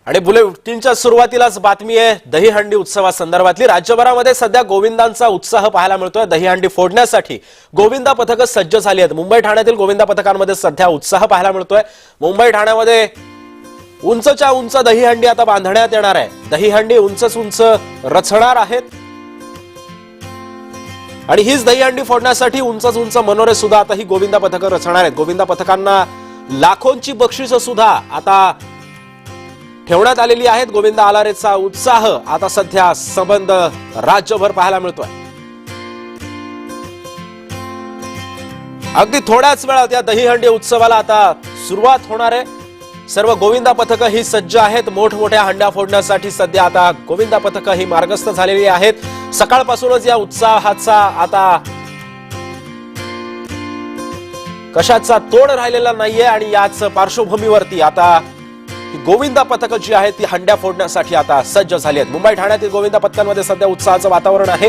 आणि बुलेटिनच्या सुरुवातीलाच बातमी आहे दहीहंडी उत्सवासंदर्भातली। राज्यभरामध्ये सध्या गोविंदांचा उत्साह पाहायला मिळतोय। दहीहंडी फोडण्यासाठी गोविंदा पथकं सज्ज झाली आहेत। मुंबई ठाण्यातील गोविंदा पथकांमध्ये सध्या उत्साह पाहायला मिळतोय। मुंबई ठाण्यामध्ये उंचच्या उंच दहीहंडी आता बांधण्यात येणार आहे। दहीहंडी उंचच उंच रचणार आहेत आणि हीच दहीहंडी फोडण्यासाठी उंचच उंच मनोरे सुद्धा आता ही गोविंदा पथकं रचणार आहेत। गोविंदा पथकांना लाखोंची बक्षिसं सुद्धा आता ठेवण्यात आलेली आहेत। गोविंदा आलारेचा उत्साह आता सध्या संबंध राज्यभर पाहायला मिळतोय। अगदी थोड्याच वेळात या दहीहंडी उत्सवाला आता सुरुवात होणार आहे। सर्व गोविंदा पथकं ही सज्ज आहेत। मोठमोठ्या हंड्या फोडण्यासाठी सध्या आता गोविंदा पथकं ही मार्गस्थ झालेली आहेत। सकाळपासूनच या उत्साहाचा आता कशाचा तोड राहिलेला नाहीये आणि याच पार्श्वभूमीवरती आता गोविंदा पथकं जी आहेत ती हंड्या फोडण्यासाठी आता सज्ज झाली आहेत। मुंबई ठाण्यातील गोविंदा पथकांमध्ये सध्या उत्साहाचं वातावरण आहे।